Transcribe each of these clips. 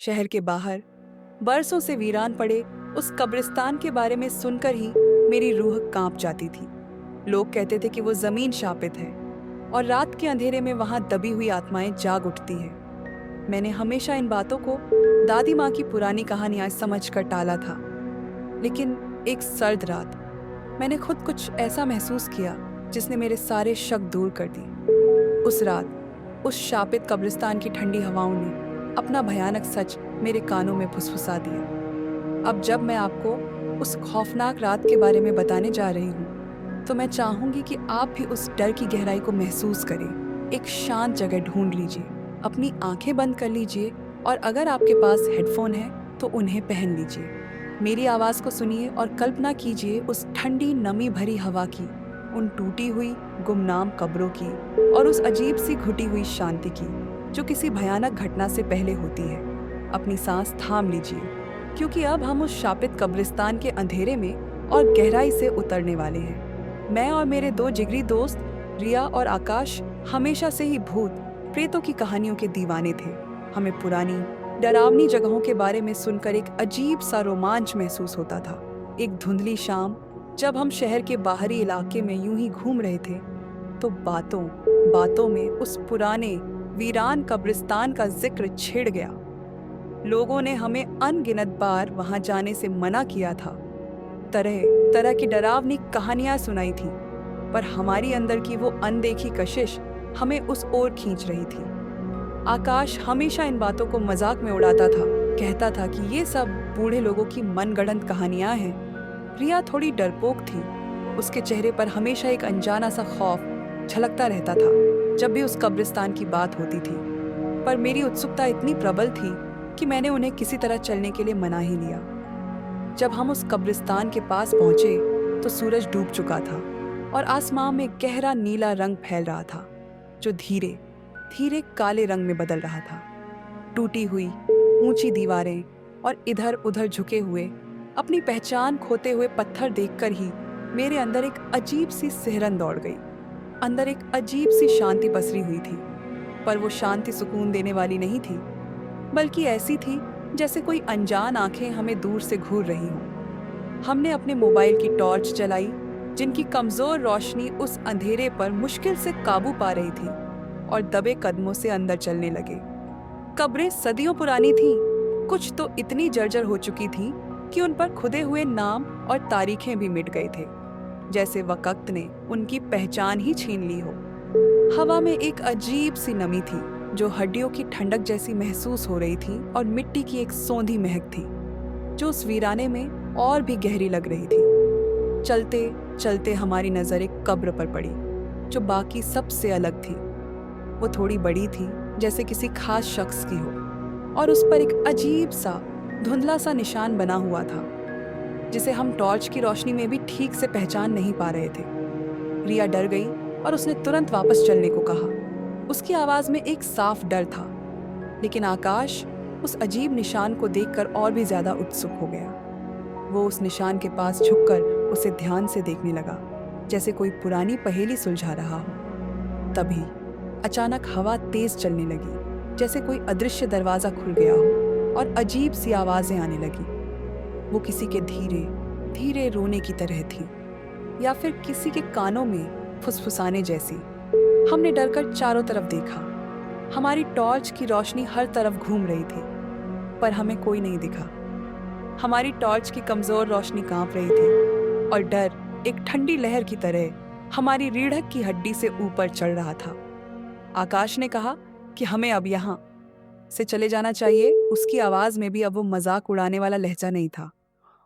शहर के बाहर बरसों से वीरान पड़े उस कब्रिस्तान के बारे में सुनकर ही मेरी रूह कांप जाती थी। लोग कहते थे कि वो जमीन शापित है और रात के अंधेरे में वहां दबी हुई आत्माएं जाग उठती हैं। मैंने हमेशा इन बातों को दादी माँ की पुरानी कहानियां समझकर टाला था, लेकिन एक सर्द रात मैंने खुद कुछ ऐसा महसूस किया जिसने मेरे सारे शक दूर कर दी। उस रात उस शापित कब्रिस्तान की ठंडी हवाओं ने अपना भयानक सच मेरे कानों में फुसफुसा दिया। अब जब मैं आपको उस खौफनाक रात के बारे में बताने जा रही हूँ, तो मैं चाहूंगी कि आप भी उस डर की गहराई को महसूस करें। एक शांत जगह ढूंढ लीजिए, अपनी आंखें बंद कर लीजिए और अगर आपके पास हेडफोन है तो उन्हें पहन लीजिए। मेरी आवाज़ को सुनिए और कल्पना कीजिए उस ठंडी नमी भरी हवा की, उन टूटी हुई गुमनाम कब्रों की और उस अजीब सी घुटी हुई शांति की जो किसी भयानक घटना से पहले होती है। अपनी सांस थाम लीजिए, क्योंकि अब हम उस शापित कब्रिस्तान के अंधेरे में और गहराई से उतरने वाले हैं। मैं और मेरे दो जिगरी दोस्त रिया और आकाश हमेशा से ही भूत प्रेतों की कहानियों के दीवाने थे। हमें पुरानी डरावनी जगहों के बारे में सुनकर एक अजीब सा रोमांच महसूस होता था। एक धुंधली शाम जब हम शहर के बाहरी इलाके में यूं ही घूम रहे थे, तो बातों बातों में उस पुराने वीरान कब्रिस्तान का जिक्र छिड़ गया। लोगों ने हमें अनगिनत बार वहां जाने से मना किया था, तरह तरह की डरावनी कहानियां सुनाई थी, पर हमारी अंदर की वो अनदेखी कशिश हमें उस ओर खींच रही थी। आकाश हमेशा इन बातों को मजाक में उड़ाता था, कहता था कि ये सब बूढ़े लोगों की मनगढ़ंत कहानियां हैं। रिया थोड़ी डरपोक थी, उसके चेहरे पर हमेशा एक अनजाना सा खौफ झलकता रहता था जब भी उस कब्रिस्तान की बात होती थी। पर मेरी उत्सुकता इतनी प्रबल थी कि मैंने उन्हें किसी तरह चलने के लिए मना ही लिया। जब हम उस कब्रिस्तान के पास पहुंचे तो सूरज डूब चुका था और आसमान में गहरा नीला रंग फैल रहा था, जो धीरे धीरे काले रंग में बदल रहा था। टूटी हुई ऊंची दीवारें और इधर उधर झुके हुए अपनी पहचान खोते हुए पत्थर देखकर ही मेरे अंदर एक अजीब सी सिहरन दौड़ गई। अंदर एक अजीब सी शांति पसरी हुई थी, पर वो शांति सुकून देने वाली नहीं थी, बल्कि ऐसी थी जैसे कोई अनजान आंखें हमें दूर से घूर रही हों। हमने अपने मोबाइल की टॉर्च जलाई, जिनकी कमजोर रोशनी उस अंधेरे पर मुश्किल से काबू पा रही थी, और दबे कदमों से अंदर चलने लगे। कब्रें सदियों पुरानी थीं, कुछ तो इतनी जर्जर हो चुकी थीं कि उन पर खुदे हुए नाम और तारीखें भी मिट गए थे, जैसे वक्त ने उनकी पहचान ही छीन ली हो। हवा में एक अजीब सी नमी थी जो हड्डियों की ठंडक जैसी महसूस हो रही थी, और मिट्टी की एक सौंधी महक थी जो उस वीराने में और भी गहरी लग रही थी। चलते चलते हमारी नजर एक कब्र पर पड़ी जो बाकी सबसे अलग थी। वो थोड़ी बड़ी थी, जैसे किसी खास शख्स की हो, और उस पर एक अजीब सा धुंधला सा निशान बना हुआ था जिसे हम टॉर्च की रोशनी में भी ठीक से पहचान नहीं पा रहे थे। रिया डर गई और उसने तुरंत वापस चलने को कहा। उसकी आवाज में एक साफ डर था, लेकिन आकाश उस अजीब निशान को देखकर और भी ज्यादा उत्सुक हो गया। वो उस निशान के पास झुककर उसे ध्यान से देखने लगा, जैसे कोई पुरानी पहेली सुलझा रहा हो। तभी अचानक हवा तेज चलने लगी, जैसे कोई अदृश्य दरवाजा खुल गया हो, और अजीब सी आवाजें आने लगी। वो किसी के धीरे धीरे रोने की तरह थी, या फिर किसी के कानों में फुसफुसाने जैसी। हमने डरकर चारों तरफ देखा। हमारी टॉर्च की रोशनी हर तरफ घूम रही थी, पर हमें कोई नहीं दिखा। हमारी टॉर्च की कमजोर रोशनी कांप रही थी, और डर एक ठंडी लहर की तरह हमारी रीढ़ की हड्डी से ऊपर चढ़ रहा था। आकाश ने कहा कि हमें अब यहाँ से चले जाना चाहिए। उसकी आवाज में भी अब वो मजाक उड़ाने वाला लहजा नहीं था,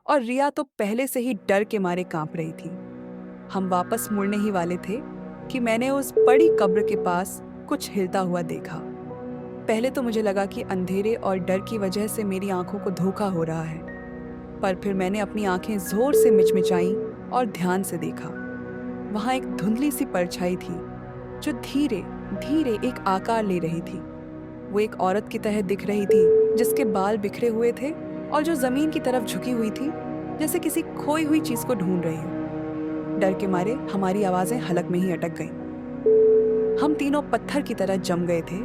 और रिया तो पहले से ही डर के मारे कांप रही थी। हम वापस मुड़ने ही वाले थे कि मैंने उस बड़ी कब्र के पास कुछ हिलता हुआ देखा। पहले तो मुझे लगा कि अंधेरे और डर की वजह से मेरी आंखों को धोखा हो रहा है, पर फिर मैंने अपनी आंखें जोर से मिचमिचाईं और ध्यान से देखा। वहां एक धुंधली सी परछाई थी जो धीरे धीरे एक आकार ले रही थी। वो एक औरत की तरह दिख रही थी, जिसके बाल बिखरे हुए थे और जो जमीन की तरफ झुकी हुई थी, जैसे किसी खोई हुई चीज को ढूंढ रही हो। डर के मारे हमारी आवाजें हलक में ही अटक गईं। हम तीनों पत्थर की तरह जम गए थे।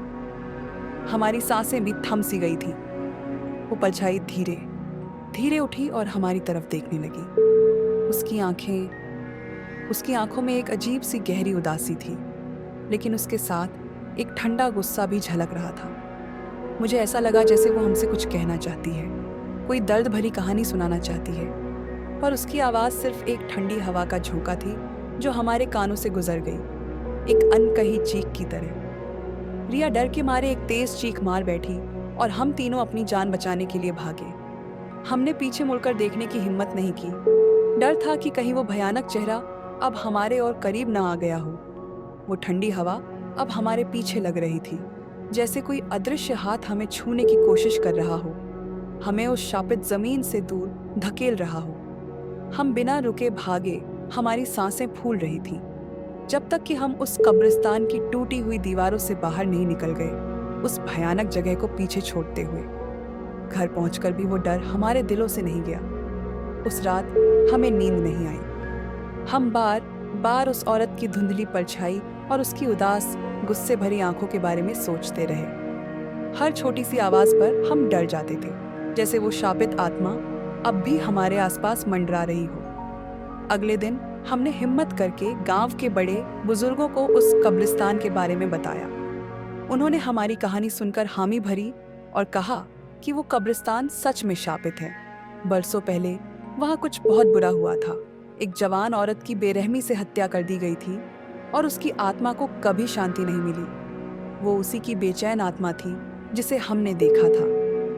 हमारी सांसें भी थम सी गई थी। वो परछाई धीरे धीरे उठी और हमारी तरफ देखने लगी। उसकी आंखों में एक अजीब सी गहरी उदासी थी, लेकिन उसके साथ एक ठंडा गुस्सा भी झलक रहा था। मुझे ऐसा लगा जैसे वो हमसे कुछ कहना चाहती है, कोई दर्द भरी कहानी सुनाना चाहती है, पर उसकी आवाज़ सिर्फ एक ठंडी हवा का झोंका थी जो हमारे कानों से गुजर गई, एक अनकही चीख की तरह। रिया डर के मारे एक तेज चीख मार बैठी और हम तीनों अपनी जान बचाने के लिए भागे। हमने पीछे मुड़कर देखने की हिम्मत नहीं की। डर था कि कहीं वो भयानक चेहरा अब हमारे और करीब ना आ गया हो। वो ठंडी हवा अब हमारे पीछे लग रही थी, जैसे कोई अदृश्य हाथ हमें छूने की कोशिश कर रहा हो, हमें उस शापित जमीन से दूर धकेल रहा हो। हम बिना रुके भागे, हमारी सांसें फूल रही थीं, जब तक कि हम उस कब्रिस्तान की टूटी हुई दीवारों से बाहर नहीं निकल गए, उस भयानक जगह को पीछे छोड़ते हुए। घर पहुंचकर भी वो डर हमारे दिलों से नहीं गया। उस रात हमें नींद नहीं आई। हम बार बार उस औरत की धुंधली परछाई और उसकी उदास, गुस्से भरी आंखों के बारे में सोचते रहे। हर छोटी सी आवाज पर हम डर जाते थे, जैसे वो शापित आत्मा अब भी हमारे आसपास मंडरा रही हो। अगले दिन हमने हिम्मत करके गांव के बड़े बुजुर्गों को उस कब्रिस्तान के बारे में बताया। उन्होंने हमारी कहानी सुनकर हामी भरी और कहा कि वो कब्रिस्तान सच में शापित है। बरसों पहले वहाँ कुछ बहुत बुरा हुआ था। एक जवान औरत की बेरहमी से हत्या कर दी गई थी और उसकी आत्मा को कभी शांति नहीं मिली। वो उसी की बेचैन आत्मा थी जिसे हमने देखा था।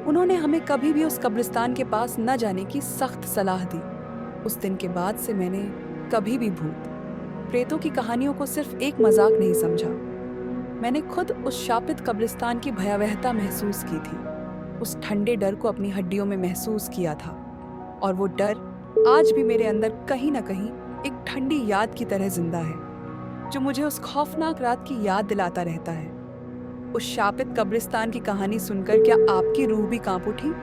उन्होंने हमें कभी भी उस कब्रिस्तान के पास न जाने की सख्त सलाह दी। उस दिन के बाद से मैंने कभी भी भूत प्रेतों की कहानियों को सिर्फ एक मजाक नहीं समझा। मैंने खुद उस शापित कब्रिस्तान की भयावहता महसूस की थी, उस ठंडे डर को अपनी हड्डियों में महसूस किया था, और वो डर आज भी मेरे अंदर कहीं ना कहीं एक ठंडी याद की तरह जिंदा है, जो मुझे उस खौफनाक रात की याद दिलाता रहता है। उस शापित कब्रिस्तान की कहानी सुनकर क्या आपकी रूह भी कांप उठी?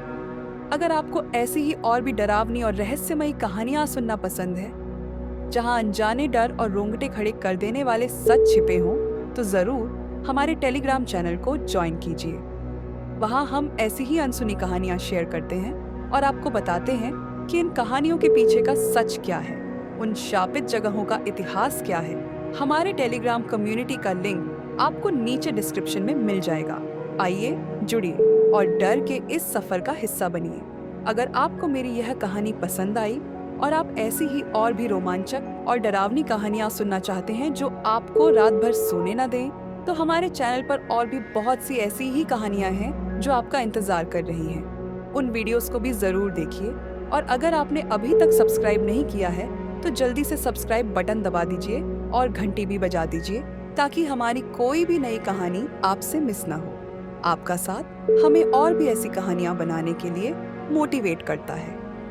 अगर आपको ऐसी ही और भी डरावनी और रहस्यमयी कहानियां सुनना पसंद है, जहां अनजाने डर और रोंगटे खड़े कर देने वाले सच छिपे हों, तो जरूर हमारे टेलीग्राम चैनल को ज्वाइन कीजिए। वहां हम ऐसी ही अनसुनी कहानियां शेयर करते हैं और आपको बताते हैं कि इन कहानियों के पीछे का सच क्या है, उन शापित जगहों का इतिहास क्या है। हमारे टेलीग्राम कम्युनिटी का लिंक आपको नीचे डिस्क्रिप्शन में मिल जाएगा। आइए, जुड़िए और डर के इस सफर का हिस्सा बनिए। अगर आपको मेरी यह कहानी पसंद आई और आप ऐसी ही और भी रोमांचक और डरावनी कहानियां सुनना चाहते हैं जो आपको रात भर सोने न दें, तो हमारे चैनल पर और भी बहुत सी ऐसी ही कहानियां हैं जो आपका इंतजार कर रही हैं। उन वीडियोस को भी जरूर देखिए, और अगर आपने अभी तक सब्सक्राइब नहीं किया है तो जल्दी से सब्सक्राइब बटन दबा दीजिए और घंटी भी बजा दीजिए, ताकि हमारी कोई भी नई कहानी आपसे मिस ना हो। आपका साथ हमें और भी ऐसी कहानियां बनाने के लिए मोटिवेट करता है।